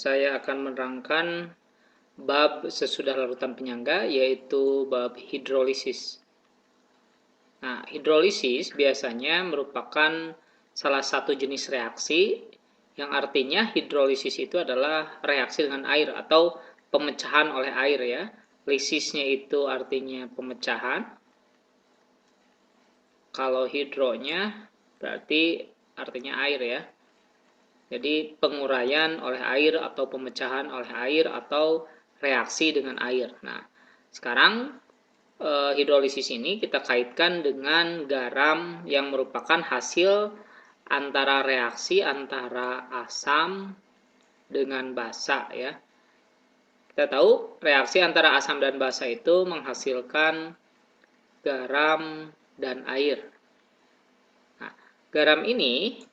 saya akan menerangkan bab sesudah larutan penyangga, yaitu bab hidrolisis. Nah, hidrolisis biasanya merupakan salah satu jenis reaksi yang artinya hidrolisis itu adalah reaksi dengan air atau pemecahan oleh air ya. Lisisnya itu artinya pemecahan. Kalau hidronya berarti artinya air ya. Jadi penguraian oleh air atau pemecahan oleh air atau reaksi dengan air. Nah, sekarang hidrolisis ini kita kaitkan dengan garam yang merupakan hasil antara reaksi antara asam dengan basa ya. Kita tahu reaksi antara asam dan basa itu menghasilkan garam dan air. Nah, garam ini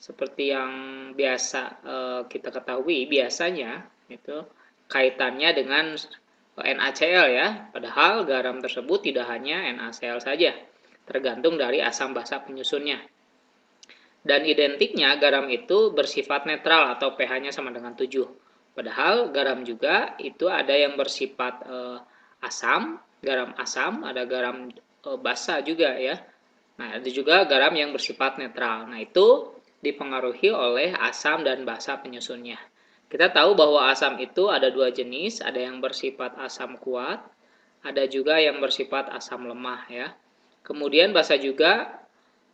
seperti yang biasa kita ketahui biasanya itu kaitannya dengan NaCl ya. Padahal garam tersebut tidak hanya NaCl saja, tergantung dari asam basa penyusunnya. Dan identiknya garam itu bersifat netral atau pH-nya sama dengan 7. Padahal garam juga itu ada yang bersifat asam, garam asam, ada garam basa juga ya. Nah, ada juga garam yang bersifat netral. Nah, itu dipengaruhi oleh asam dan basa penyusunnya. Kita tahu bahwa asam itu ada dua jenis, ada yang bersifat asam kuat, ada juga yang bersifat asam lemah ya. Kemudian basa juga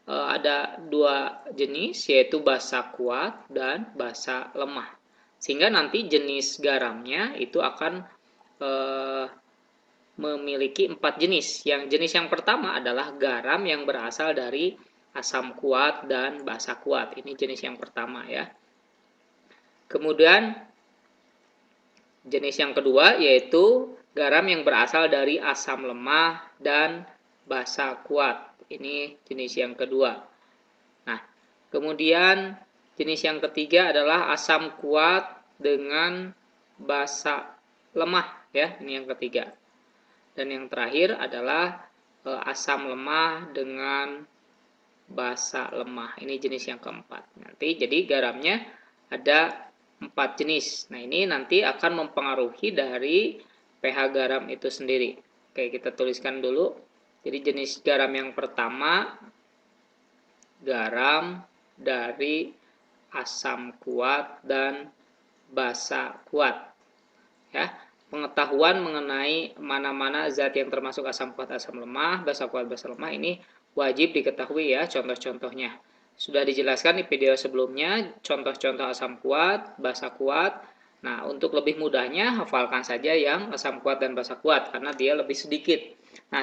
ada dua jenis, yaitu basa kuat dan basa lemah. Sehingga nanti jenis garamnya itu akan memiliki 4 jenis. Yang jenis yang pertama adalah garam yang berasal dari asam kuat dan basa kuat. Ini jenis yang pertama ya. Kemudian jenis yang kedua yaitu garam yang berasal dari asam lemah dan basa kuat. Ini jenis yang kedua. Nah, kemudian jenis yang ketiga adalah asam kuat dengan basa lemah ya. Ini yang ketiga. Dan yang terakhir adalah asam lemah dengan basa lemah. Ini jenis yang keempat. Nanti jadi garamnya ada 4 jenis. Nah, ini nanti akan mempengaruhi dari pH garam itu sendiri. Oke, kita tuliskan dulu. Jadi jenis garam yang pertama, garam dari asam kuat dan basa kuat. Ya, pengetahuan mengenai mana-mana zat yang termasuk asam kuat, asam lemah, basa kuat, basa lemah ini wajib diketahui ya contoh-contohnya. Sudah dijelaskan di video sebelumnya contoh-contoh asam kuat, basa kuat. Nah, untuk lebih mudahnya hafalkan saja yang asam kuat dan basa kuat karena dia lebih sedikit. Nah,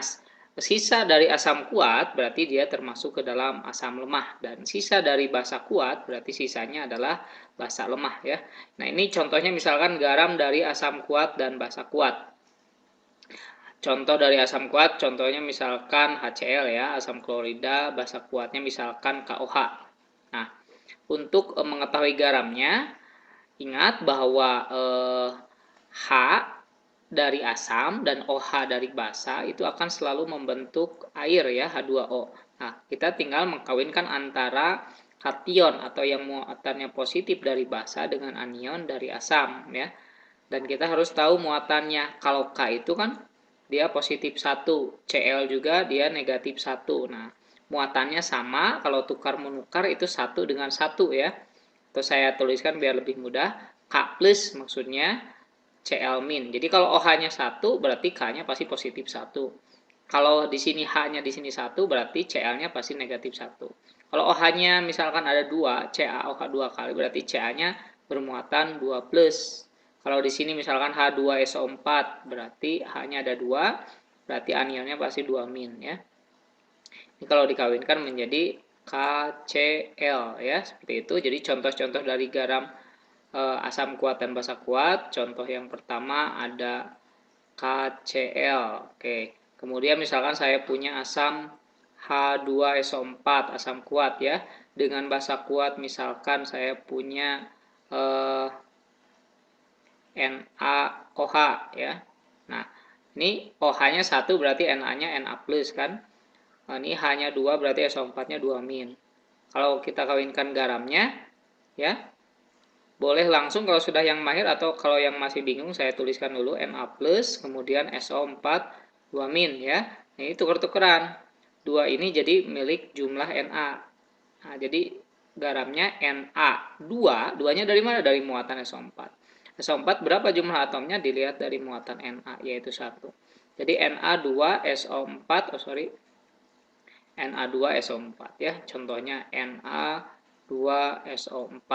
sisa dari asam kuat berarti dia termasuk ke dalam asam lemah, dan sisa dari basa kuat berarti sisanya adalah basa lemah ya. Nah, ini contohnya misalkan garam dari asam kuat dan basa kuat. Contoh dari asam kuat, contohnya misalkan HCl ya, asam klorida, basa kuatnya misalkan KOH. Nah, untuk mengetahui garamnya, ingat bahwa H dari asam dan OH dari basa itu akan selalu membentuk air ya, H2O. Nah, kita tinggal mengkawinkan antara kation atau yang muatannya positif dari basa dengan anion dari asam ya. Dan kita harus tahu muatannya. Kalau K itu kan dia positif 1, Cl juga dia negatif 1. Nah, muatannya sama, kalau tukar menukar itu 1 dengan 1 ya. Atau saya tuliskan biar lebih mudah, K plus maksudnya Cl min. Jadi kalau OH-nya 1 berarti K-nya pasti positif 1. Kalau di sini H-nya di sini 1 berarti Cl-nya pasti negatif 1. Kalau OH-nya misalkan ada 2, CaOH 2 kali berarti Ca-nya bermuatan 2 plus. Kalau di sini misalkan H2SO4 berarti H-nya ada 2, berarti anionnya pasti 2 min ya. Ini kalau dikawinkan menjadi KCl ya, seperti itu. Jadi contoh-contoh dari garam asam kuat dan basa kuat. Contoh yang pertama ada KCl. Oke. Kemudian misalkan saya punya asam H2SO4, asam kuat ya. Dengan basa kuat misalkan saya punya NaOH ya. Nah, ini OH-nya 1 berarti Na-nya Na plus kan. Nah, ini H-nya 2 berarti SO4-nya 2 min. Kalau kita kawinkan garamnya ya, Boleh langsung kalau sudah yang mahir, atau kalau yang masih bingung saya tuliskan dulu Na plus, kemudian SO4 2- ya. Ini tuker-tukeran. 2 ini jadi milik jumlah Na. Nah, jadi garamnya Na2, 2-nya dari mana? Dari muatan SO4. SO4 berapa jumlah atomnya? Dilihat dari muatan Na, yaitu 1. Jadi Na2SO4, Na2SO4 ya. Contohnya Na2SO4.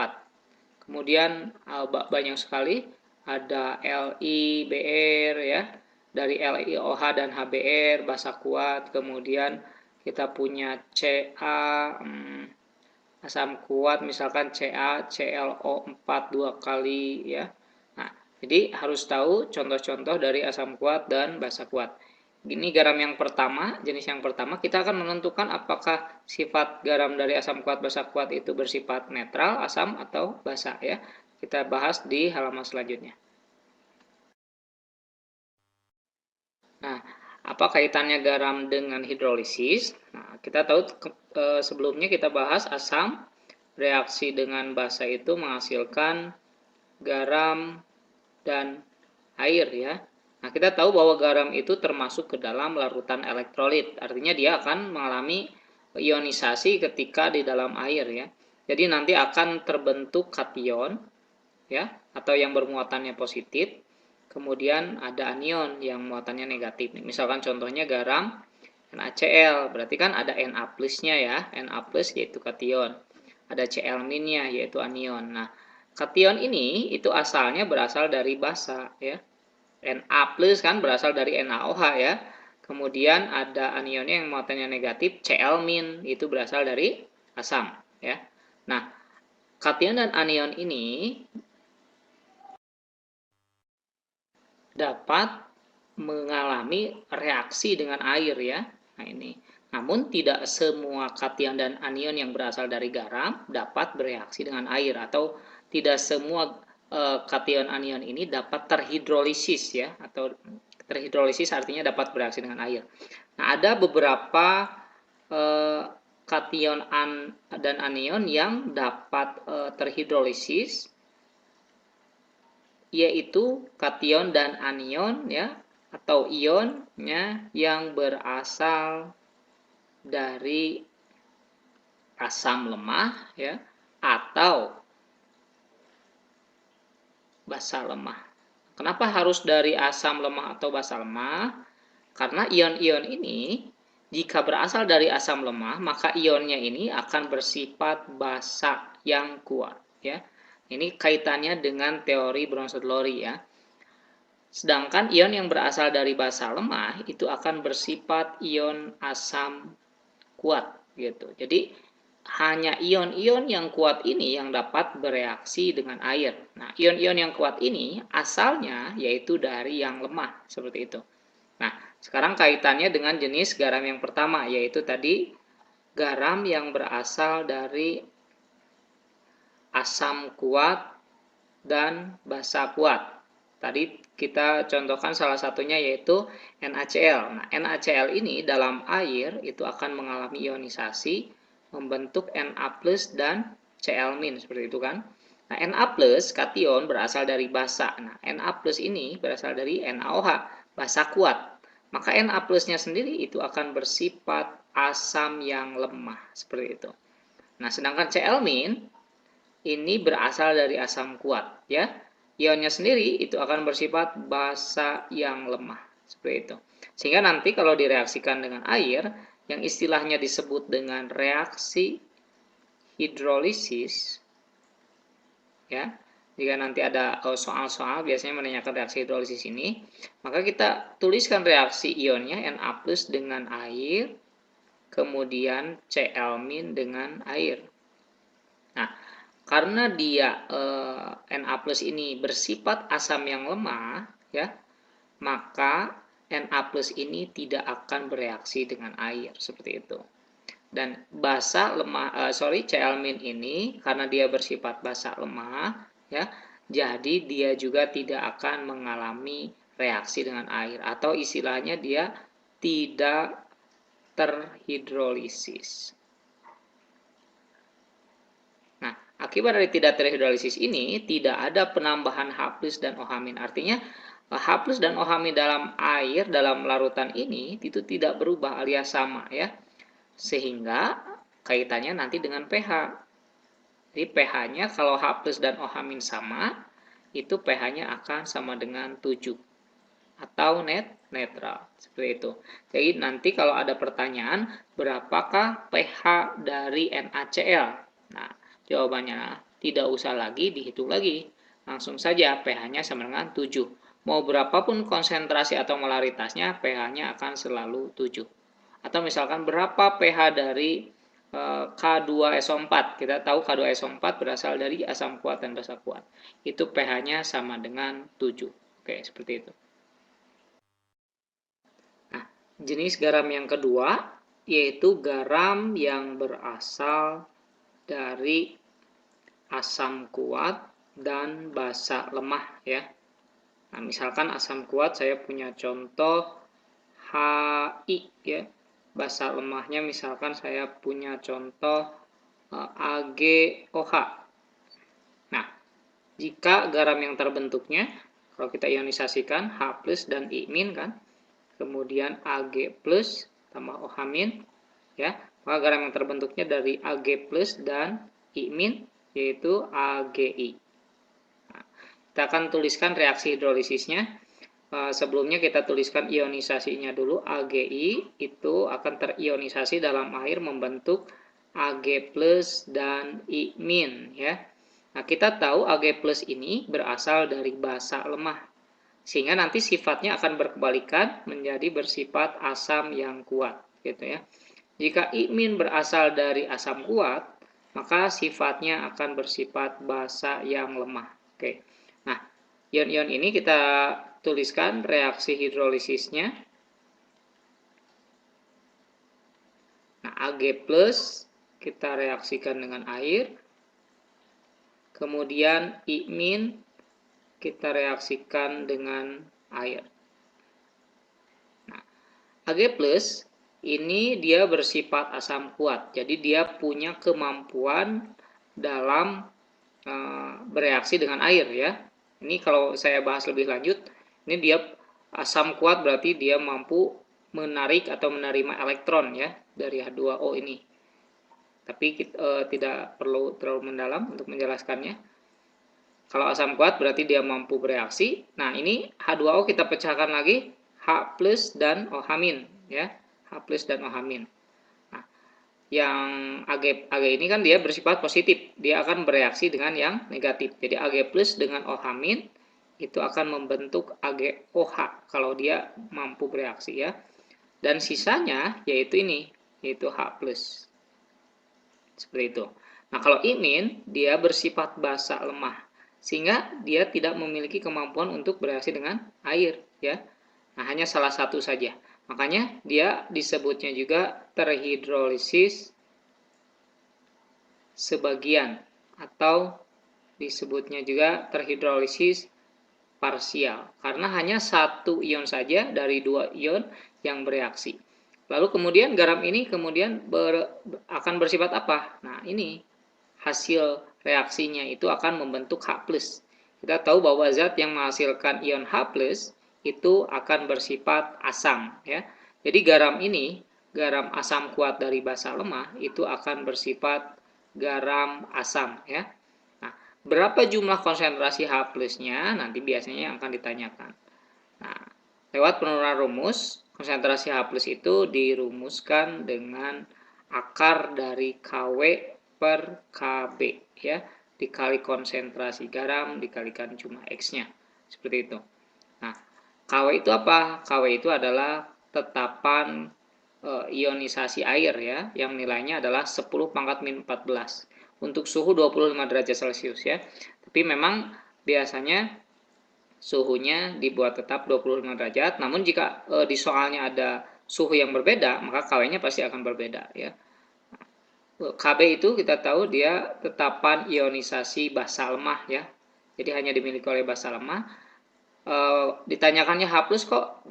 Kemudian banyak sekali ada LiBr ya. Dari LiOH dan HBr basa kuat. Kemudian kita punya Ca asam kuat, misalkan CaClO4 2 kali ya. Nah, jadi harus tahu contoh-contoh dari asam kuat dan basa kuat. Ini garam yang pertama, jenis yang pertama, kita akan menentukan apakah sifat garam dari asam kuat basa kuat itu bersifat netral, asam, atau basa ya. Kita bahas di halaman selanjutnya. Nah, apa kaitannya garam dengan hidrolisis? Nah, kita tahu sebelumnya kita bahas asam reaksi dengan basa itu menghasilkan garam dan air ya. Nah, kita tahu bahwa garam itu termasuk ke dalam larutan elektrolit. Artinya dia akan mengalami ionisasi ketika di dalam air ya. Jadi nanti akan terbentuk kation ya, atau yang bermuatannya positif. Kemudian ada anion yang muatannya negatif. Misalkan contohnya garam NaCl, berarti kan ada Na plusnya ya. Na plus yaitu kation. Ada Cl-nya yaitu anion. Nah, kation ini itu asalnya berasal dari basa ya. Na plus kan berasal dari NaOH ya. Kemudian ada anionnya yang muatannya negatif, Cl- itu berasal dari asam ya. Nah, kation dan anion ini dapat mengalami reaksi dengan air ya. Nah, ini. Namun tidak semua kation dan anion yang berasal dari garam dapat bereaksi dengan air, atau tidak semua kation anion ini dapat terhidrolisis ya, atau terhidrolisis artinya dapat bereaksi dengan air. Nah, ada beberapa kation dan anion yang dapat terhidrolisis, yaitu kation dan anion ya, atau ionnya yang berasal dari asam lemah ya, atau basa lemah. Kenapa harus dari asam lemah atau basa lemah? Karena ion-ion ini jika berasal dari asam lemah, maka ionnya ini akan bersifat basa yang kuat ya. Ini kaitannya dengan teori Bronsted-Lowry ya. Sedangkan ion yang berasal dari basa lemah itu akan bersifat ion asam kuat gitu. Jadi hanya ion-ion yang kuat ini yang dapat bereaksi dengan air. Nah, ion-ion yang kuat ini asalnya yaitu dari yang lemah seperti itu. Nah, sekarang kaitannya dengan jenis garam yang pertama, yaitu tadi garam yang berasal dari asam kuat dan basa kuat. Tadi kita contohkan salah satunya yaitu NaCl. Nah, NaCl ini dalam air itu akan mengalami ionisasi, membentuk Na plus dan Cl- seperti itu kan. Nah, Na plus kation berasal dari basa. Nah, Na plus ini berasal dari NaOH, basa kuat. Maka Na plusnya sendiri itu akan bersifat asam yang lemah, seperti itu. Nah, sedangkan Cl- ini berasal dari asam kuat ya. Ionnya sendiri itu akan bersifat basa yang lemah seperti itu. Sehingga nanti kalau direaksikan dengan air yang istilahnya disebut dengan reaksi hidrolisis ya. Jika nanti ada soal-soal biasanya menanyakan reaksi hidrolisis ini, maka kita tuliskan reaksi ionnya Na plus dengan air, kemudian Cl- dengan air. Nah, karena dia Na plus ini bersifat asam yang lemah ya, maka Na plus ini tidak akan bereaksi dengan air seperti itu. Dan basa lemah Cl- ini karena dia bersifat basa lemah ya, jadi dia juga tidak akan mengalami reaksi dengan air, atau istilahnya dia tidak terhidrolisis. akibat dari tidak terhidrolisis ini tidak ada penambahan H+ dan OH-. Artinya H+ dan OH- dalam air dalam larutan ini itu tidak berubah alias sama ya. Sehingga kaitannya nanti dengan pH. Jadi pH-nya kalau H+ dan OH- sama, itu pH-nya akan sama dengan 7 atau netral seperti itu. Jadi nanti kalau ada pertanyaan berapakah pH dari NaCl? Nah, jawabannya tidak usah lagi dihitung lagi. Langsung saja pH-nya sama dengan 7. Mau berapapun konsentrasi atau molaritasnya, pH-nya akan selalu 7. Atau misalkan berapa pH dari K2SO4. Kita tahu K2SO4 berasal dari asam kuat dan basa kuat. Itu pH-nya sama dengan 7. Oke, seperti itu. Nah, jenis garam yang kedua yaitu garam yang berasal dari asam kuat dan basa lemah ya. Nah, misalkan asam kuat saya punya contoh HI ya. Basa lemahnya misalkan saya punya contoh AgOH. Nah, jika garam yang terbentuknya, kalau kita ionisasikan H+ dan I- kan, kemudian Ag+ tambah OH- ya, maka garam yang terbentuknya dari Ag+ dan I- yaitu AgI. Nah, kita akan tuliskan reaksi hidrolisisnya. Sebelumnya kita tuliskan ionisasinya dulu. AgI itu akan terionisasi dalam air membentuk Ag+ dan I- ya. Nah, kita tahu Ag+ ini berasal dari basa lemah. Sehingga nanti sifatnya akan berkebalikan menjadi bersifat asam yang kuat, gitu ya. Jika I- berasal dari asam kuat, maka sifatnya akan bersifat basa yang lemah. Oke. Nah, ion-ion ini kita tuliskan reaksi hidrolisisnya. Nah, Ag+ kita reaksikan dengan air. Kemudian I- kita reaksikan dengan air. Nah, Ag+ ini dia bersifat asam kuat. Jadi dia punya kemampuan dalam bereaksi dengan air ya. Ini kalau saya bahas lebih lanjut, ini dia asam kuat berarti dia mampu menarik atau menerima elektron ya dari H2O ini. Tapi tidak perlu terlalu mendalam untuk menjelaskannya. Kalau asam kuat berarti dia mampu bereaksi. Nah, ini H2O kita pecahkan lagi H+ dan OH- ya. H+ dan OH-. Nah, yang Ag ini kan dia bersifat positif. Dia akan bereaksi dengan yang negatif. Jadi Ag+ dengan OH- itu akan membentuk AgOH kalau dia mampu bereaksi ya. Dan sisanya yaitu ini, yaitu H+. Seperti itu. Nah, kalau I- dia bersifat basa lemah. Sehingga dia tidak memiliki kemampuan untuk bereaksi dengan air ya. Nah, hanya salah satu saja. Makanya dia disebutnya juga terhidrolisis sebagian atau disebutnya juga terhidrolisis parsial karena hanya satu ion saja dari dua ion yang bereaksi. Lalu kemudian garam ini kemudian akan bersifat apa? Nah, ini hasil reaksinya itu akan membentuk H+. Kita tahu bahwa zat yang menghasilkan ion H+ itu akan bersifat asam ya. Jadi garam ini, garam asam kuat dari basa lemah itu akan bersifat garam asam ya. Nah, berapa jumlah konsentrasi H+-nya nanti biasanya yang akan ditanyakan. Nah, lewat penurunan rumus, konsentrasi H+ itu dirumuskan dengan akar dari Kw per Kb ya, dikali konsentrasi garam dikalikan jumlah X-nya. Seperti itu. Nah, Kw itu apa? Kw itu adalah tetapan ionisasi air ya, yang nilainya adalah 10⁻⁴ untuk suhu 25 derajat Celcius ya. Tapi memang biasanya suhunya dibuat tetap 25 derajat, namun jika di soalnya ada suhu yang berbeda, maka Kw-nya pasti akan berbeda ya. Kb itu kita tahu dia tetapan ionisasi basa lemah ya. Jadi hanya dimiliki oleh basa lemah. Ditanyakannya H+ kok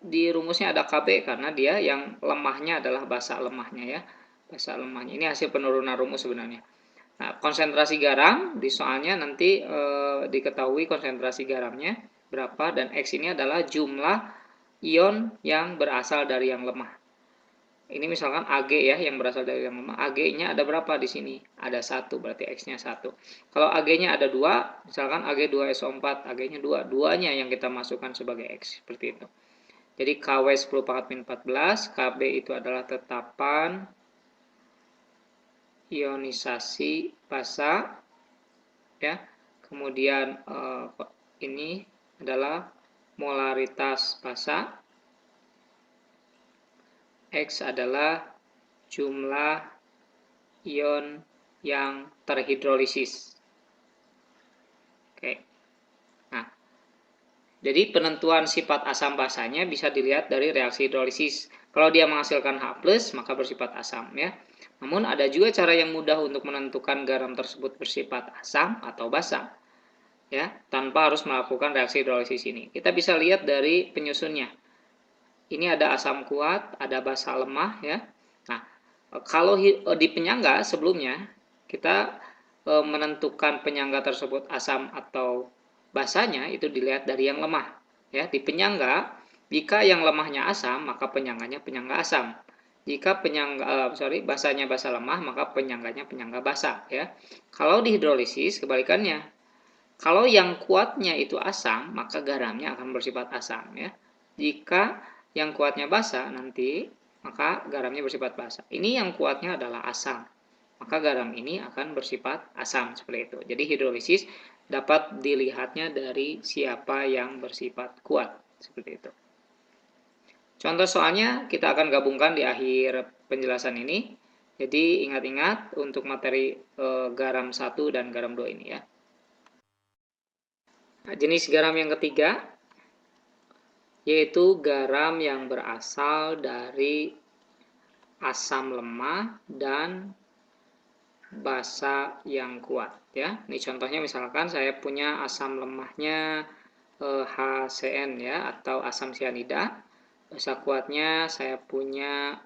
di rumusnya ada Kb karena dia yang lemahnya adalah basa lemahnya ya. Basa lemahnya. Ini hasil penurunan rumus sebenarnya. Nah, konsentrasi garam di soalnya nanti diketahui konsentrasi garamnya berapa, dan X ini adalah jumlah ion yang berasal dari yang lemah. Ini misalkan Ag ya, yang berasal dari yang lemah. Ag-nya ada berapa di sini? Ada 1, berarti X-nya 1. Kalau Ag-nya ada 2, misalkan Ag2SO4, Ag-nya 2, duanya yang kita masukkan sebagai X, seperti itu. Jadi KW 10 pangkat min 14, Kb itu adalah tetapan ionisasi basa, ya. Kemudian ini adalah molaritas basa. X adalah jumlah ion yang terhidrolisis. Oke. Nah, jadi penentuan sifat asam basanya bisa dilihat dari reaksi hidrolisis. Kalau dia menghasilkan H+, maka bersifat asam ya. Namun ada juga cara yang mudah untuk menentukan garam tersebut bersifat asam atau basa. Ya, tanpa harus melakukan reaksi hidrolisis ini. Kita bisa lihat dari penyusunnya. Ini ada asam kuat, ada basa lemah ya. Nah, kalau di penyangga sebelumnya kita menentukan penyangga tersebut asam atau basanya itu dilihat dari yang lemah ya. Di penyangga, jika yang lemahnya asam maka penyangganya penyangga asam. Jika basanya basa lemah maka penyangganya penyangga basa ya. Kalau di hidrolisis kebalikannya. Kalau yang kuatnya itu asam maka garamnya akan bersifat asam ya. Jika yang kuatnya basa nanti, maka garamnya bersifat basa. Ini yang kuatnya adalah asam, maka garam ini akan bersifat asam, seperti itu. Jadi hidrolisis dapat dilihatnya dari siapa yang bersifat kuat, seperti itu. Contoh soalnya kita akan gabungkan di akhir penjelasan ini. Jadi ingat-ingat untuk materi garam 1 dan garam 2 ini ya. Nah, jenis garam yang ketiga yaitu garam yang berasal dari asam lemah dan basa yang kuat ya. Ini contohnya misalkan saya punya asam lemahnya HCN ya, atau asam sianida. Basa kuatnya saya punya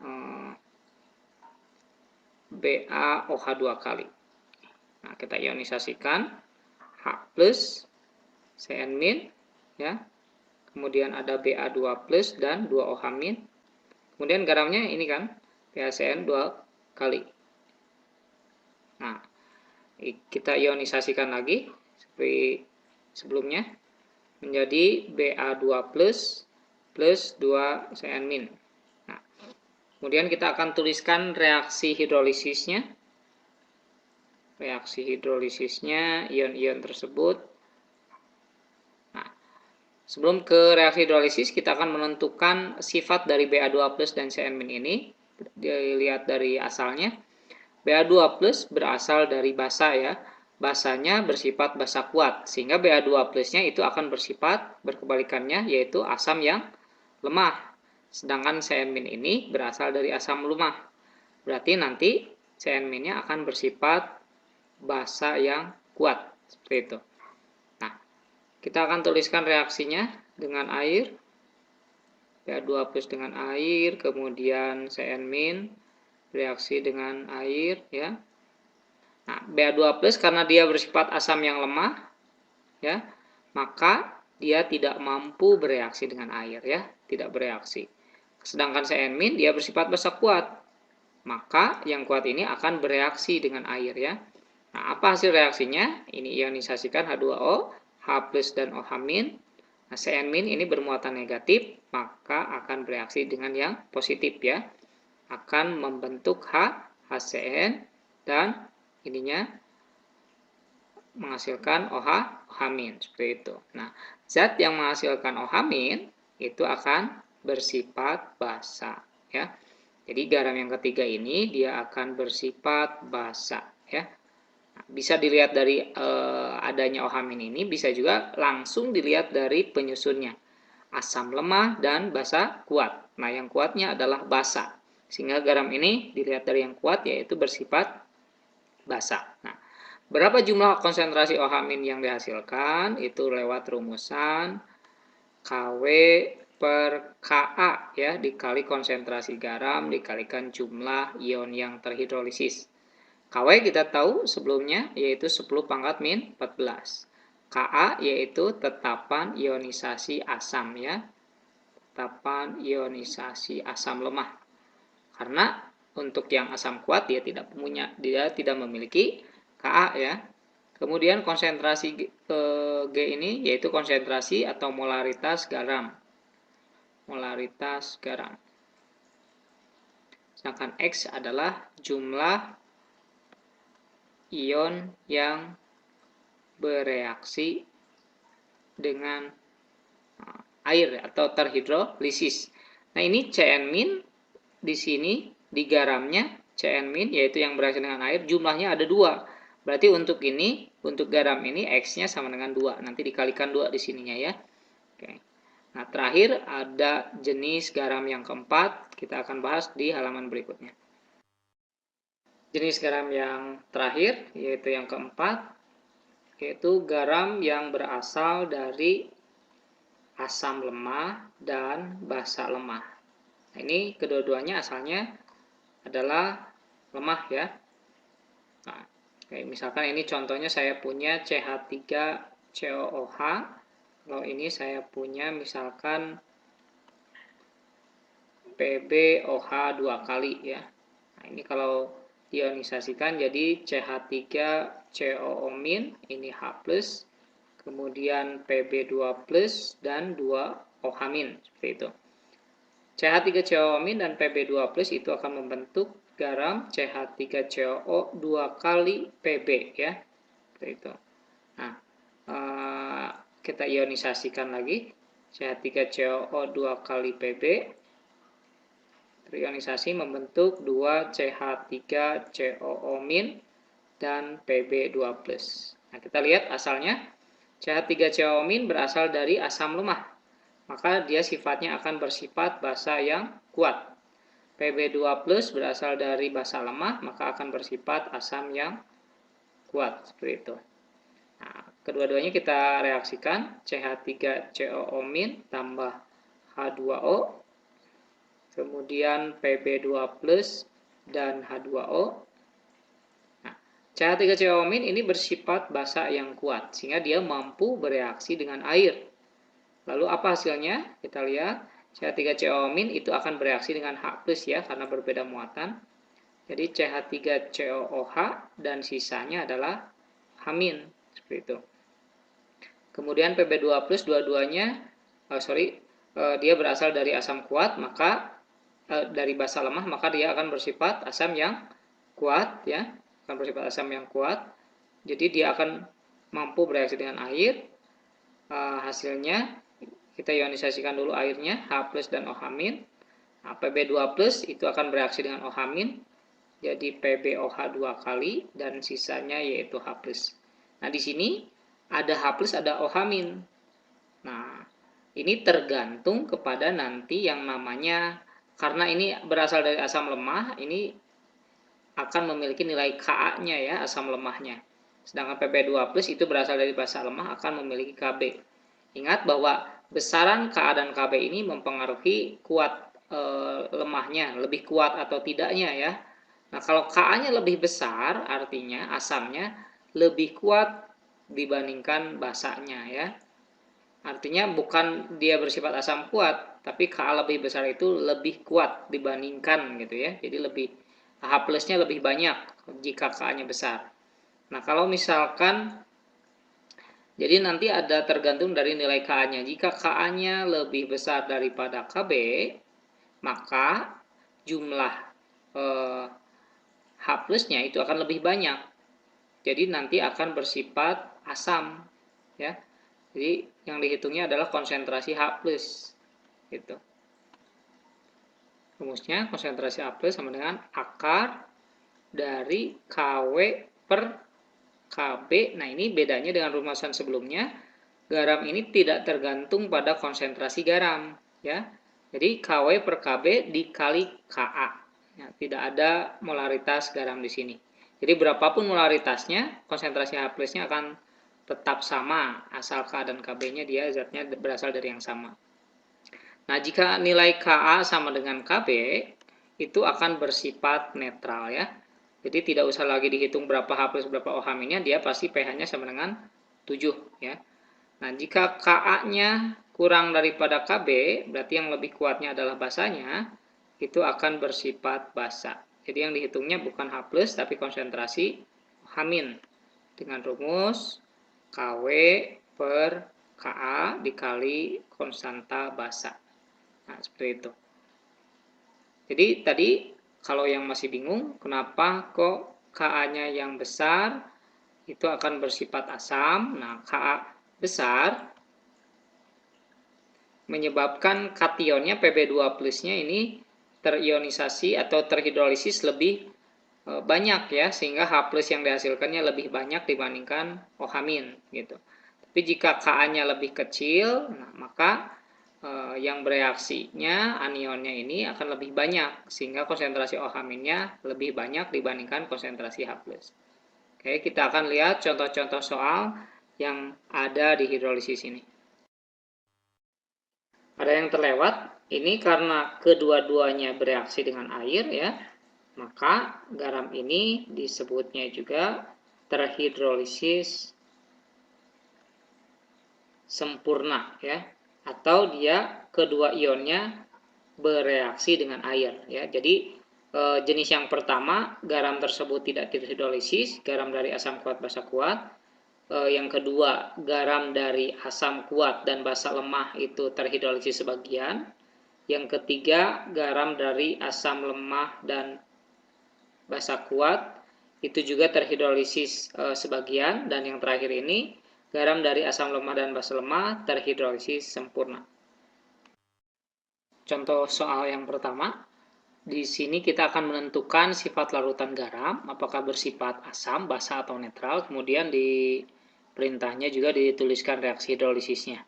BaOH 2 kali. Nah, kita ionisasikan H+ Cn- ya. Kemudian ada Ba2+ dan 2OH-. Kemudian garamnya ini kan, PaCN 2 kali. Nah, kita ionisasikan lagi seperti sebelumnya menjadi Ba2+ plus 2Cn-. Nah, kemudian kita akan tuliskan reaksi hidrolisisnya. Reaksi hidrolisisnya ion-ion tersebut. Sebelum ke reaksi hidrolisis, kita akan menentukan sifat dari Ba2+ dan Cn- ini. Dilihat dari asalnya. Ba2+ berasal dari basa ya. Basanya bersifat basa kuat, sehingga Ba2+-nya itu akan bersifat berkebalikannya, yaitu asam yang lemah. Sedangkan Cn- ini berasal dari asam lemah. Berarti nanti Cn-nya akan bersifat basa yang kuat, seperti itu. Kita akan tuliskan reaksinya dengan air. Ba2+ dengan air, kemudian Cn- reaksi dengan air ya. Nah, Ba2+ karena dia bersifat asam yang lemah ya, maka dia tidak mampu bereaksi dengan air ya, tidak bereaksi. Sedangkan Cn- dia bersifat basa kuat. Maka yang kuat ini akan bereaksi dengan air ya. Nah, apa hasil reaksinya? Ini ionisasikan H2O, H+ dan OH-. Nah, Cn- ini bermuatan negatif, maka akan bereaksi dengan yang positif ya. Akan membentuk HCN dan ininya menghasilkan OH-, seperti itu. Nah, zat yang menghasilkan OH- itu akan bersifat basa ya. Jadi garam yang ketiga ini dia akan bersifat basa ya. Bisa dilihat dari adanya OH- ini, bisa juga langsung dilihat dari penyusunnya. Asam lemah dan basa kuat. Nah, yang kuatnya adalah basa. Sehingga garam ini dilihat dari yang kuat yaitu bersifat basa. Nah, berapa jumlah konsentrasi OH- yang dihasilkan? Itu lewat rumusan Kw per Ka ya, dikali konsentrasi garam dikalikan jumlah ion yang terhidrolisis. Kw kita tahu sebelumnya yaitu 10 pangkat min 14. Ka yaitu tetapan ionisasi asam ya. Tetapan ionisasi asam lemah. Karena untuk yang asam kuat dia tidak memiliki Ka ya. Kemudian konsentrasi G ini yaitu konsentrasi atau molaritas garam. Molaritas garam. Sedangkan X adalah jumlah ion yang bereaksi dengan air atau terhidrolisis. Nah, ini Cn- di sini di garamnya Cn- yaitu yang bereaksi dengan air jumlahnya ada 2. Berarti untuk garam ini X-nya sama dengan 2. Nanti dikalikan 2 di sininya ya. Oke. Nah, terakhir ada jenis garam yang keempat, kita akan bahas di halaman berikutnya. Jenis garam yang terakhir, yaitu yang keempat, yaitu garam yang berasal dari asam lemah dan basa lemah. Nah, ini kedua-duanya asalnya adalah lemah ya. Nah, misalkan ini contohnya saya punya CH3COOH. Kalau ini saya punya misalkan PbOH 2 kali ya. Nah, ini kalau ionisasikan jadi CH3COO- ini H+, kemudian Pb2+, dan 2OH- seperti itu. CH3COO- dan Pb2+ itu akan membentuk garam CH3COO 2 kali Pb ya. Seperti itu. Nah, kita ionisasikan lagi CH3COO 2 kali Pb terionisasi membentuk 2 CH3COO- dan Pb2+. Nah, kita lihat asalnya CH3COO- berasal dari asam lemah. Maka dia sifatnya akan bersifat basa yang kuat. Pb2+ berasal dari basa lemah, maka akan bersifat asam yang kuat seperti itu. Nah, kedua-duanya kita reaksikan CH3COO- tambah H2O, kemudian Pb2+ dan H2O. Nah, CH3COO- ini bersifat basa yang kuat, sehingga dia mampu bereaksi dengan air. Lalu apa hasilnya? Kita lihat CH3COO- itu akan bereaksi dengan H+ ya, karena berbeda muatan. Jadi CH3COOH dan sisanya adalah H-, seperti itu. Kemudian Pb2+ dua-duanya dia berasal dari asam kuat, maka dari basa lemah, maka dia akan bersifat asam yang kuat ya, akan bersifat asam yang kuat. Jadi dia akan mampu bereaksi dengan air. Hasilnya kita ionisasikan dulu airnya H+ dan OH-. Nah, Pb2+ itu akan bereaksi dengan OH-, jadi PbOH 2 kali dan sisanya yaitu H+. Nah, di sini ada H+, ada OH-. Nah, ini tergantung kepada nanti yang namanya, karena ini berasal dari asam lemah, ini akan memiliki nilai Ka-nya ya, asam lemahnya. Sedangkan Pb2+ itu berasal dari basa lemah, akan memiliki Kb. Ingat bahwa besaran Ka dan Kb ini mempengaruhi kuat lemahnya, lebih kuat atau tidaknya ya. Nah, kalau Ka-nya lebih besar, artinya asamnya lebih kuat dibandingkan basanya ya. Artinya bukan dia bersifat asam kuat, tapi Ka lebih besar itu lebih kuat dibandingkan gitu ya. Jadi H+-nya lebih banyak jika Ka-nya besar. Nah, kalau misalkan jadi nanti ada tergantung dari nilai Ka-nya. Jika Ka-nya lebih besar daripada Kb, maka jumlah H+-nya itu akan lebih banyak. Jadi nanti akan bersifat asam ya. Jadi yang dihitungnya adalah konsentrasi H+. Gitu. Rumusnya konsentrasi H+ sama dengan akar dari Kw per Kb. Nah, ini bedanya dengan rumusan sebelumnya. Garam ini tidak tergantung pada konsentrasi garam ya. Jadi Kw per Kb dikali Ka. Ya, tidak ada molaritas garam di sini. Jadi berapapun molaritasnya, konsentrasi H+-nya akan tetap sama, asal Ka dan Kb-nya dia zatnya berasal dari yang sama. Nah, jika nilai Ka sama dengan Kb, itu akan bersifat netral ya. Jadi tidak usah lagi dihitung berapa H plus berapa OH minnya, dia pasti pH-nya sama dengan 7 ya. Nah, jika Ka-nya kurang daripada Kb, berarti yang lebih kuatnya adalah basanya, itu akan bersifat basa. Jadi yang dihitungnya bukan H+, tapi konsentrasi H- dengan rumus Kw per Ka dikali konstanta basa. Nah, seperti itu. Jadi tadi kalau yang masih bingung, kenapa kok Ka-nya yang besar itu akan bersifat asam? Nah, Ka besar menyebabkan kationnya Pb2 plusnya ini terionisasi atau terhidrolisis lebih banyak ya, sehingga H plus yang dihasilkannya lebih banyak dibandingkan OH- gitu. Tapi jika Ka-nya lebih kecil, nah maka yang bereaksinya anionnya ini akan lebih banyak, sehingga konsentrasi OH-nya lebih banyak dibandingkan konsentrasi H+. Oke, kita akan lihat contoh-contoh soal yang ada di hidrolisis ini. Ada yang terlewat, ini karena kedua-duanya bereaksi dengan air ya, maka garam ini disebutnya juga terhidrolisis sempurna ya, atau dia kedua ionnya bereaksi dengan air ya. Jadi jenis yang pertama garam tersebut tidak terhidrolisis, garam dari asam kuat basa kuat. Yang kedua garam dari asam kuat dan basa lemah itu terhidrolisis sebagian. Yang ketiga garam dari asam lemah dan basa kuat itu juga terhidrolisis sebagian. Dan yang terakhir ini garam dari asam lemah dan basa lemah terhidrolisis sempurna. Contoh soal yang pertama, di sini kita akan menentukan sifat larutan garam, apakah bersifat asam, basa, atau netral. Kemudian di perintahnya juga dituliskan reaksi hidrolisisnya.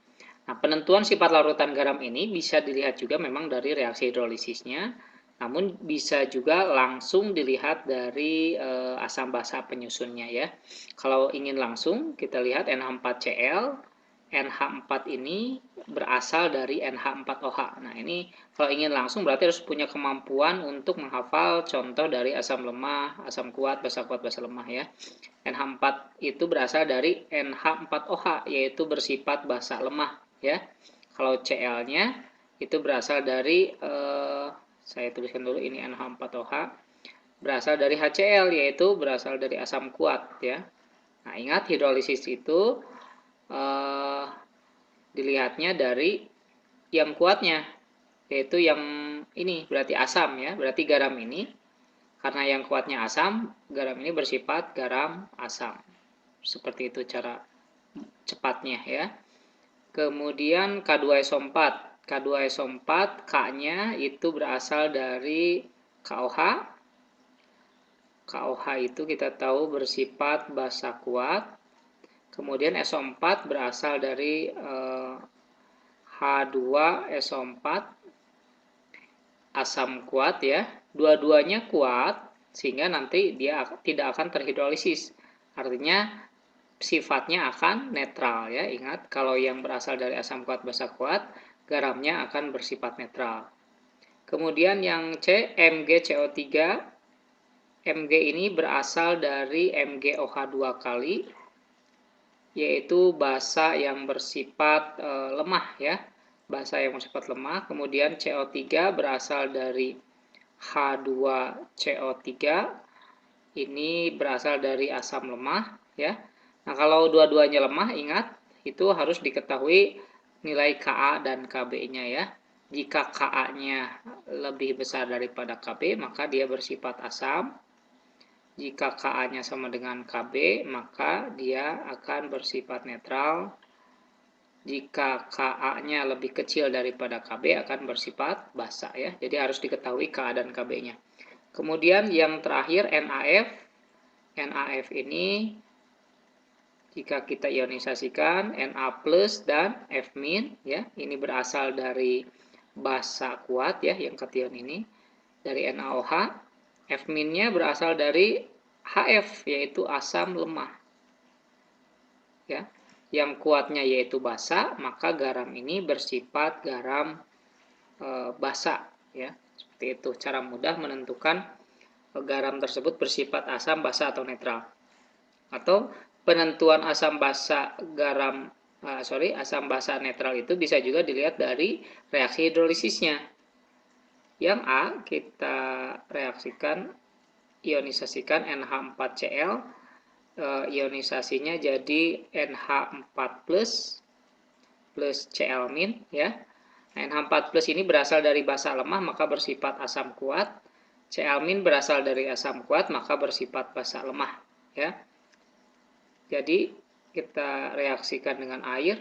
Nah, penentuan sifat larutan garam ini bisa dilihat juga memang dari reaksi hidrolisisnya, namun bisa juga langsung dilihat dari asam basa penyusunnya ya. Kalau ingin langsung, kita lihat NH4Cl. NH4 ini berasal dari NH4OH. Nah, ini kalau ingin langsung berarti harus punya kemampuan untuk menghafal contoh dari asam lemah, asam kuat, basa lemah ya. NH4 itu berasal dari NH4OH, yaitu bersifat basa lemah ya. Kalau Cl-nya itu berasal dari saya tuliskan dulu ini NH4OH, berasal dari HCl, yaitu berasal dari asam kuat ya. Nah, ingat hidrolisis itu dilihatnya dari yang kuatnya, yaitu yang ini berarti asam ya, berarti garam ini karena yang kuatnya asam, garam ini bersifat garam asam. Seperti itu cara cepatnya ya. Kemudian K2SO4. K2SO4 K-nya itu berasal dari KOH. KOH itu kita tahu bersifat basa kuat. Kemudian SO4 berasal dari H2SO4 asam kuat ya. Dua-duanya kuat sehingga nanti dia tidak akan terhidrolisis. Artinya sifatnya akan netral ya. Ingat kalau yang berasal dari asam kuat basa kuat, garamnya akan bersifat netral. Kemudian yang C, MgCO3. Mg ini berasal dari MgOH2 kali, yaitu basa yang bersifat lemah ya, basa yang bersifat lemah. Kemudian CO3 berasal dari H2CO3, ini berasal dari asam lemah ya. Nah, kalau dua-duanya lemah, ingat itu harus diketahui nilai Ka dan Kb-nya ya. Jika Ka-nya lebih besar daripada Kb, maka dia bersifat asam. Jika Ka-nya sama dengan Kb, maka dia akan bersifat netral. Jika Ka-nya lebih kecil daripada Kb, akan bersifat basa ya. Jadi harus diketahui Ka dan Kb-nya. Kemudian yang terakhir NaF. NaF ini jika kita ionisasikan Na+ dan F- ya. Ini berasal dari basa kuat ya, yang kation ini dari NaOH. F-nya berasal dari HF, yaitu asam lemah. Ya, yang kuatnya yaitu basa, maka garam ini bersifat garam basa. Ya, seperti itu cara mudah menentukan garam tersebut bersifat asam, basa, atau netral. Atau penentuan asam basa asam basa netral itu bisa juga dilihat dari reaksi hidrolisisnya. Yang A kita reaksikan ionisasikan NH4Cl, ionisasinya jadi NH4+ plus Cl- ya. NH4+ ini berasal dari basa lemah maka bersifat asam kuat. Cl- berasal dari asam kuat maka bersifat basa lemah, ya. Jadi kita reaksikan dengan air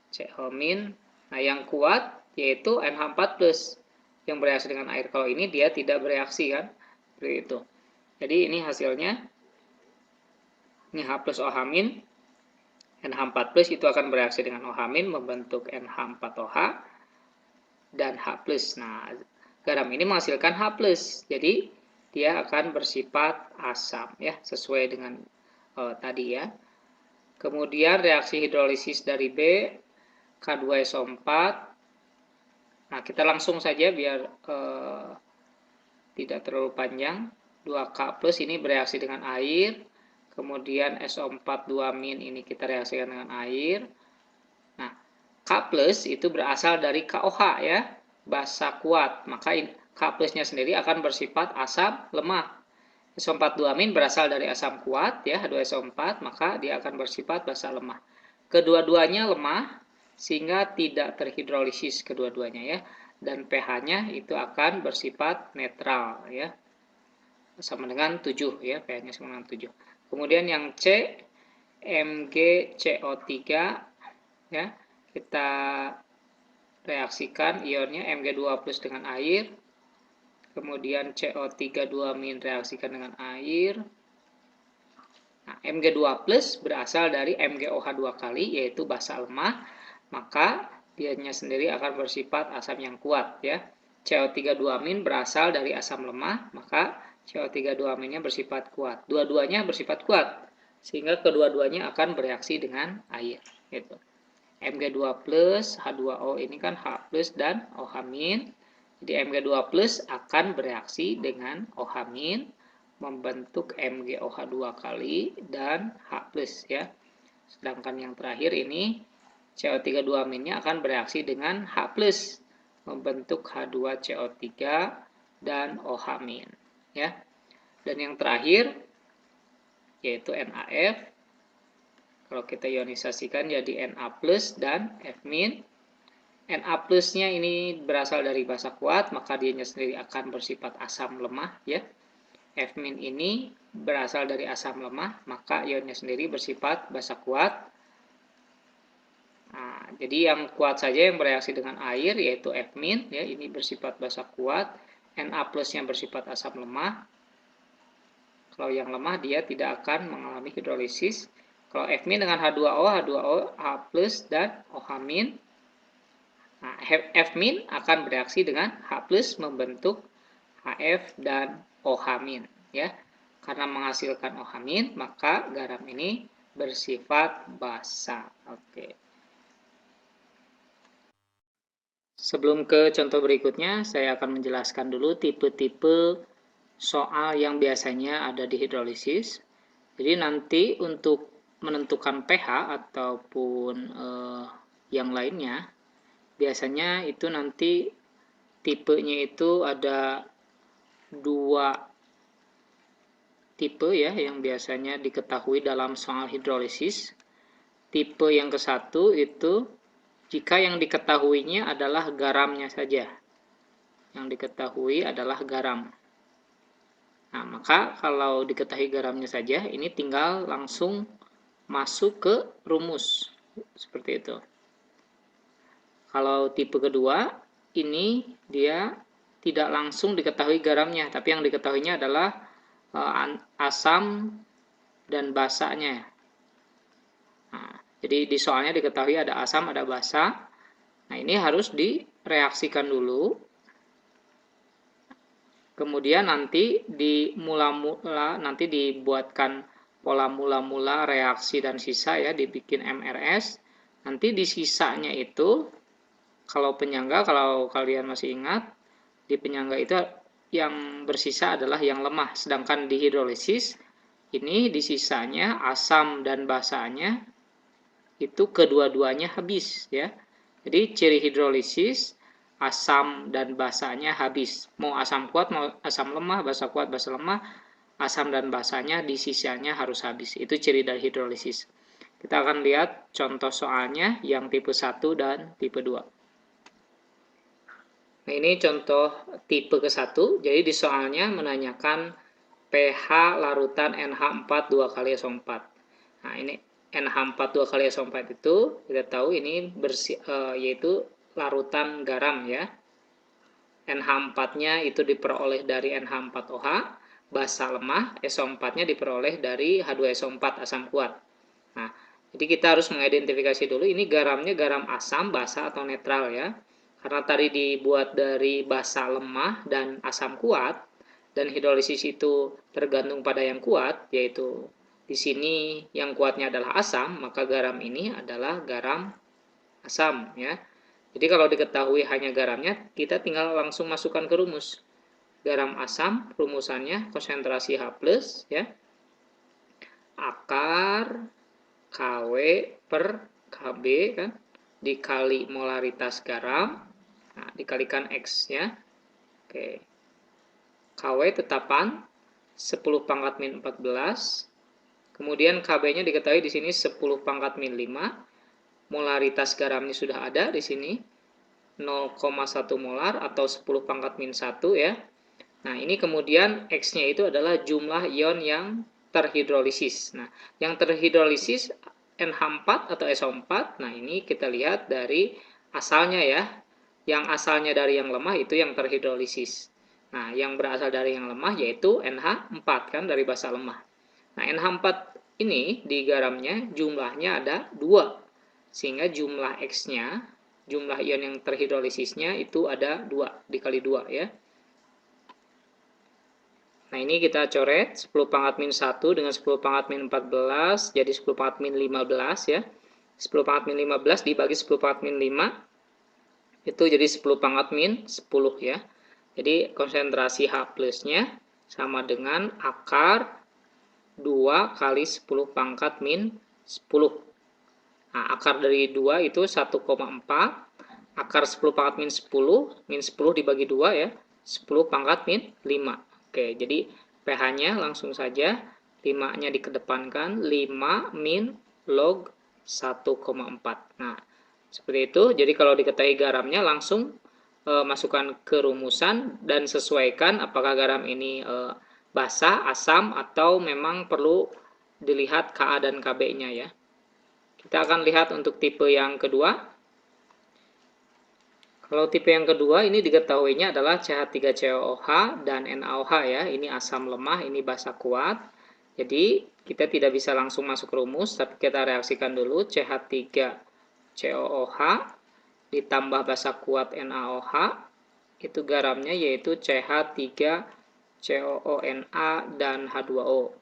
Cl-. Nah, yang kuat yaitu NH4+ yang bereaksi dengan air. Kalau ini dia tidak bereaksi kan, seperti itu. Jadi ini hasilnya, ini H plus OH-, NH4+ itu akan bereaksi dengan OH- membentuk NH4OH dan H+. Nah, garam ini menghasilkan H+. Jadi dia akan bersifat asam, ya, sesuai dengan tadi, ya. Kemudian reaksi hidrolisis dari B, K2SO4. Nah, kita langsung saja biar tidak terlalu panjang. 2K+ ini bereaksi dengan air. Kemudian SO4 2- ini kita reaksikan dengan air. Nah, K+ itu berasal dari KOH, ya, basa kuat. Maka K+-nya sendiri akan bersifat asam lemah. SO4 2- berasal dari asam kuat, ya, H2SO4, maka dia akan bersifat basa lemah. Kedua-duanya lemah sehingga tidak terhidrolisis kedua-duanya, ya. Dan pH-nya itu akan bersifat netral, ya. Sama dengan 7, ya, pH-nya sama dengan 7. Kemudian yang C, MgCO3, ya. Kita reaksikan ionnya Mg2+ dengan air. Kemudian CO3 2- reaksikan dengan air. Nah, Mg2+ berasal dari MgOH 2 kali, yaitu basa lemah, maka dianya sendiri akan bersifat asam yang kuat, ya. CO3 2- berasal dari asam lemah, maka CO3 2- nya bersifat kuat. Dua-duanya bersifat kuat, sehingga kedua-duanya akan bereaksi dengan air, gitu. Mg2+, H2O ini kan H+ dan OH-. Jadi Mg2+ akan bereaksi dengan OH- membentuk MgOH 2 kali dan H+, ya. Sedangkan yang terakhir ini CO3 2- akan bereaksi dengan H+, membentuk H2CO3 dan OH-, ya. Dan yang terakhir yaitu NaF. Kalau kita ionisasikan jadi Na+ dan F-. Na+-nya ini berasal dari basa kuat, maka dianya sendiri akan bersifat asam lemah, ya. F- ini berasal dari asam lemah, maka ionnya sendiri bersifat basa kuat. Nah, jadi yang kuat saja yang bereaksi dengan air yaitu F-, ya, ini bersifat basa kuat. Na+-nya bersifat asam lemah. Kalau yang lemah dia tidak akan mengalami hidrolisis. Kalau F- dengan H2O, H+, dan OH-. Nah, F- akan bereaksi dengan H+ membentuk HF dan OH-, ya. Karena menghasilkan OH-, maka garam ini bersifat basa. Oke. Sebelum ke contoh berikutnya, saya akan menjelaskan dulu tipe-tipe soal yang biasanya ada di hidrolisis. Jadi nanti untuk menentukan pH ataupun yang lainnya, biasanya itu nanti tipenya itu ada 2 tipe, ya, yang biasanya diketahui dalam soal hidrolisis. Tipe yang ke-1 itu jika yang diketahuinya adalah garamnya saja. Yang diketahui adalah garam. Nah, maka kalau diketahui garamnya saja, ini tinggal langsung masuk ke rumus. Seperti itu. Kalau tipe kedua, ini dia tidak langsung diketahui garamnya, tapi yang diketahuinya adalah asam dan basanya. Nah, jadi di soalnya diketahui ada asam, ada basa. Nah, ini harus direaksikan dulu. Kemudian nanti nanti dibuatkan pola mula-mula reaksi dan sisa, ya, dibikin MRS. Nanti di sisanya itu kalau penyangga, kalau kalian masih ingat, di penyangga itu yang bersisa adalah yang lemah. Sedangkan di hidrolisis ini di sisanya asam dan basanya itu kedua-duanya habis ya. Jadi ciri hidrolisis asam dan basanya habis. Mau asam kuat, mau asam lemah, basa kuat, basa lemah, asam dan basanya di sisanya harus habis. Itu ciri dari hidrolisis. Kita akan lihat contoh soalnya yang tipe 1 dan tipe 2. Nah, ini contoh tipe ke-1. Jadi di soalnya menanyakan pH larutan NH4 2 kali SO4. Nah, ini NH4 2 kali SO4 itu kita tahu ini yaitu larutan garam ya. NH4-nya itu diperoleh dari NH4OH, basa lemah, SO4-nya diperoleh dari H2SO4 asam kuat. Nah, jadi kita harus mengidentifikasi dulu ini garamnya garam asam, basa atau netral ya. Karena tadi dibuat dari basa lemah dan asam kuat, dan hidrolisis itu tergantung pada yang kuat, yaitu di sini yang kuatnya adalah asam, maka garam ini adalah garam asam ya. Jadi kalau diketahui hanya garamnya, kita tinggal langsung masukkan ke rumus. Garam asam rumusannya konsentrasi H+ ya. Akar KW per KB kan dikali molaritas garam. Nah, dikalikan X ya. Oke. KW tetapan 10 pangkat min 14. Kemudian KB-nya diketahui di sini 10 pangkat min 5. Molaritas garamnya sudah ada di sini 0,1 molar atau 10 pangkat min 1 ya. Nah, ini kemudian X-nya itu adalah jumlah ion yang terhidrolisis. Nah, yang terhidrolisis NH4 atau SO4. Nah, ini kita lihat dari asalnya ya. Yang asalnya dari yang lemah itu yang terhidrolisis. Nah, yang berasal dari yang lemah yaitu NH4 kan dari basa lemah. Nah, NH4 ini di garamnya jumlahnya ada 2. Sehingga jumlah X-nya, jumlah ion yang terhidrolisisnya itu ada 2 dikali 2 ya. Nah, ini kita coret 10 pangkat min 1 dengan 10 pangkat min 14 jadi 10 pangkat min 15 ya. 10 pangkat min 15 dibagi 10 pangkat min 5 itu jadi 10 pangkat min 10 ya. Jadi konsentrasi H+-nya sama dengan akar 2 kali 10 pangkat min 10. Nah, akar dari 2 itu 1,4. Akar 10 pangkat min 10 dibagi 2 ya. 10 pangkat min 5. Oke, jadi pH-nya langsung saja 5-nya dikedepankan 5 min log 1,4. Nah, seperti itu. Jadi kalau diketahui garamnya langsung masukkan ke rumusan dan sesuaikan apakah garam ini basa, asam, atau memang perlu dilihat Ka dan Kb-nya ya. Kita akan lihat untuk tipe yang kedua. Kalau tipe yang kedua ini diketahuinya adalah CH3COOH dan NaOH ya. Ini asam lemah, ini basa kuat. Jadi kita tidak bisa langsung masuk rumus, tapi kita reaksikan dulu CH3COOH ditambah basa kuat NaOH. Itu garamnya yaitu CH3COONa dan H2O.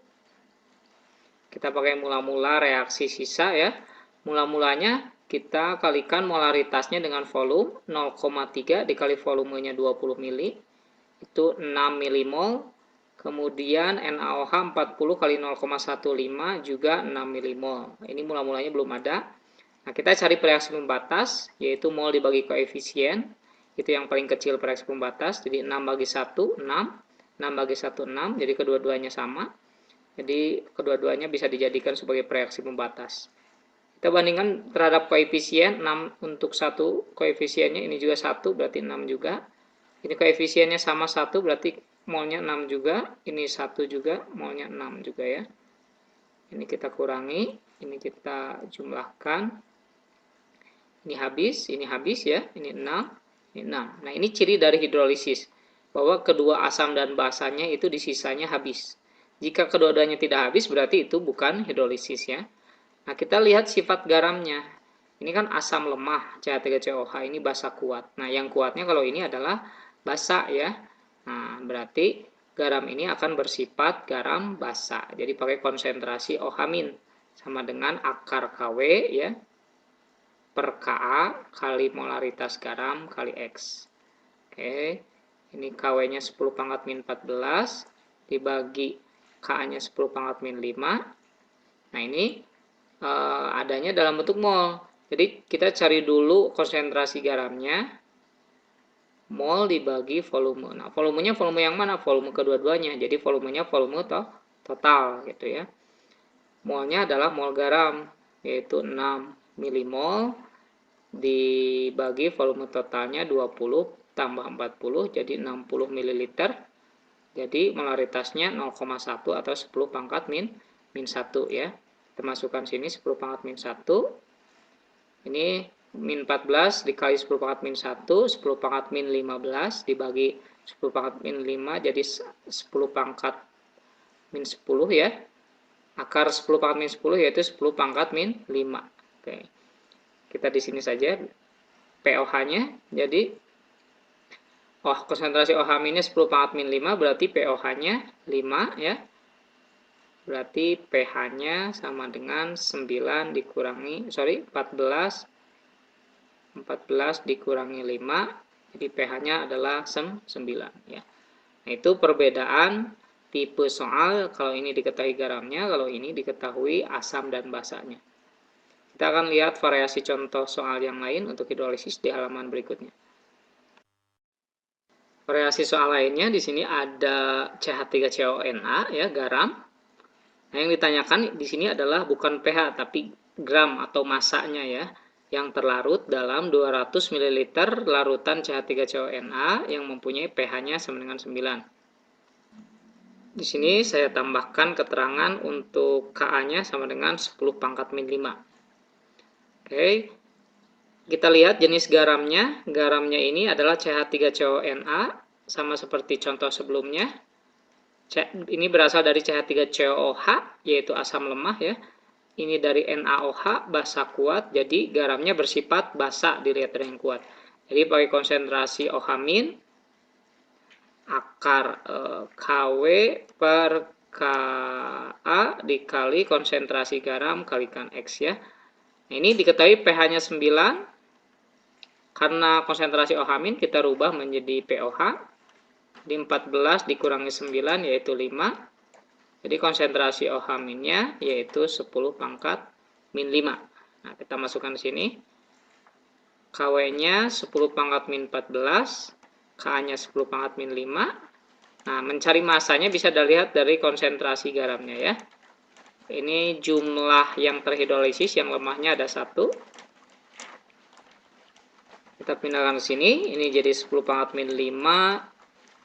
Kita pakai mula-mula reaksi sisa ya. Mula-mulanya kita kalikan molaritasnya dengan volume 0,3 dikali volumenya 20 mili itu 6 milimol. Kemudian NaOH 40 kali 0,15 juga 6 milimol. Ini mula-mulanya belum ada. Nah, kita cari reaksi pembatas yaitu mol dibagi koefisien. Itu yang paling kecil reaksi pembatas. Jadi 6 bagi 1 6, 6 bagi 1 6. Jadi kedua-duanya sama. Jadi kedua-duanya bisa dijadikan sebagai reaksi pembatas. Kita bandingkan terhadap koefisien 6 untuk 1 koefisiennya ini juga 1 berarti 6 juga. Ini koefisiennya sama 1 berarti molnya 6 juga. Ini 1 juga molnya 6 juga ya. Ini kita kurangi, ini kita jumlahkan. Ini habis ya. Ini 6, ini 6. Nah, ini ciri dari hidrolisis bahwa kedua asam dan basanya itu di sisanya habis. Jika kedua-duanya tidak habis berarti itu bukan hidrolisis ya. Nah, kita lihat sifat garamnya. Ini kan asam lemah, CH3COOH ini basa kuat. Nah, yang kuatnya kalau ini adalah basa ya. Nah, berarti garam ini akan bersifat garam basa. Jadi pakai konsentrasi OH- sama dengan akar KW ya per Ka kali molaritas garam kali X. Oke. Ini KW-nya 10 pangkat min 14 dibagi Ka-nya 10 pangkat min 5. Nah, ini adanya dalam bentuk mol. Jadi kita cari dulu konsentrasi garamnya. Mol dibagi volume. Nah, volumenya volume yang mana? Volume kedua-duanya. Jadi volumenya volume total gitu ya. Molnya adalah mol garam, yaitu 6 milimol dibagi volume totalnya 20 tambah 40 jadi 60 ml. Jadi molaritasnya 0,1 atau 10 pangkat min 1 ya. Kita masukkan sini 10 pangkat min 1. Ini min 14 dikali 10 pangkat min 1, 10 pangkat min 15 dibagi 10 pangkat min 5 jadi 10 pangkat min 10 ya. Akar 10 pangkat min 10 yaitu 10 pangkat min 5. Oke. Kita di sini saja pOH-nya. Jadi konsentrasi OH-nya 10 pangkat min 5 berarti pOH-nya 5 ya. Berarti pH-nya sama dengan 14 dikurangi 5. Jadi pH-nya adalah 9 ya. Nah, itu perbedaan tipe soal, kalau ini diketahui garamnya, kalau ini diketahui asam dan basanya. Kita akan lihat variasi contoh soal yang lain untuk hidrolisis di halaman berikutnya. Variasi soal lainnya di sini ada CH3CONa ya, garam. Nah, yang ditanyakan di sini adalah bukan pH tapi gram atau masanya ya, yang terlarut dalam 200 ml larutan CH3CONa yang mempunyai pH-nya sama dengan 9. Di sini saya tambahkan keterangan untuk Ka-nya sama dengan 10 pangkat min 5. Oke. Kita lihat jenis garamnya. Garamnya ini adalah CH3CONa, sama seperti contoh sebelumnya. Ini berasal dari CH3COOH, yaitu asam lemah ya. Ini dari NaOH, basa kuat. Jadi garamnya bersifat basa dilihat dari yang kuat. Jadi pakai konsentrasi OH- akar KW per Ka dikali konsentrasi garam kalikan X ya. Nah, ini diketahui pH-nya 9. Karena konsentrasi OH- kita rubah menjadi pOH. Di 14 dikurangi 9 yaitu 5. Jadi konsentrasi OH-nya yaitu 10 pangkat min 5. Nah, kita masukkan di sini. KW-nya 10 pangkat min 14. Ka-nya 10 pangkat min 5. Nah, mencari masanya bisa dilihat dari konsentrasi garamnya ya. Ini jumlah yang terhidrolisis, yang lemahnya ada 1. Kita pindahkan ke sini, ini jadi 10 pangkat min 5.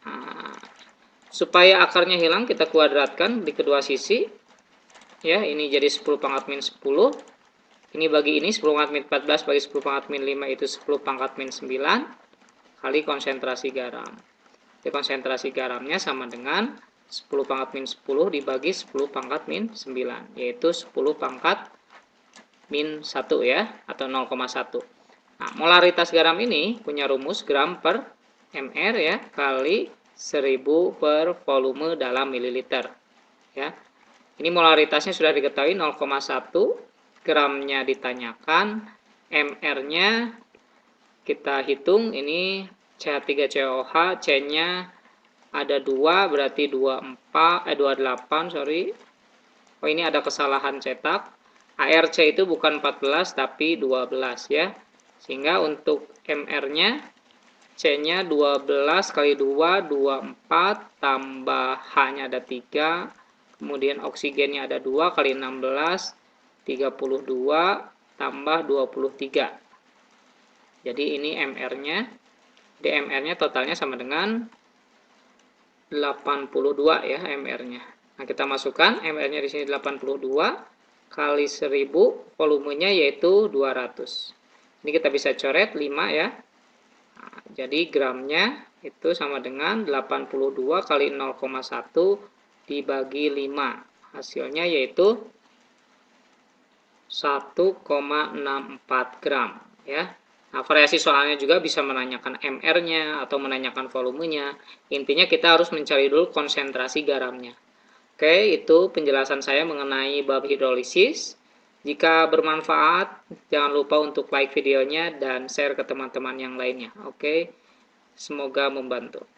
Nah, supaya akarnya hilang, kita kuadratkan di kedua sisi. Ya, ini jadi 10 pangkat min 10. Ini bagi ini 10 pangkat min 14 bagi 10 pangkat min 5 itu 10 pangkat min 9 kali konsentrasi garam. Jadi konsentrasi garamnya sama dengan 10 pangkat min 10 dibagi 10 pangkat min 9, yaitu 10 pangkat min 1 ya, atau 0,1. Nah, molaritas garam ini punya rumus gram per mr ya, kali 1000 per volume dalam mililiter. Ya. Ini molaritasnya sudah diketahui 0,1, gramnya ditanyakan, mr-nya kita hitung, ini CH3COOH, C-nya ada 2, berarti 28, sorry. Oh, ini ada kesalahan cetak. ARC itu bukan 14 tapi 12 ya. Sehingga untuk MR-nya, C-nya 12 kali 2, 24, tambah H-nya ada 3, kemudian oksigennya ada 2 kali 16, 32, tambah 23. Jadi ini MR-nya, DMR-nya totalnya sama dengan 82 ya MR-nya. Nah, kita masukkan MR-nya di sini 82 kali 1000, volumenya yaitu 200. Ini kita bisa coret 5 ya. Nah, jadi gramnya itu sama dengan 82 kali 0,1 dibagi 5. Hasilnya yaitu 1,64 gram ya. Nah, variasi soalnya juga bisa menanyakan MR-nya atau menanyakan volumenya. Intinya kita harus mencari dulu konsentrasi garamnya. Oke, itu penjelasan saya mengenai bab hidrolisis. Jika bermanfaat, jangan lupa untuk like videonya dan share ke teman-teman yang lainnya. Oke, semoga membantu.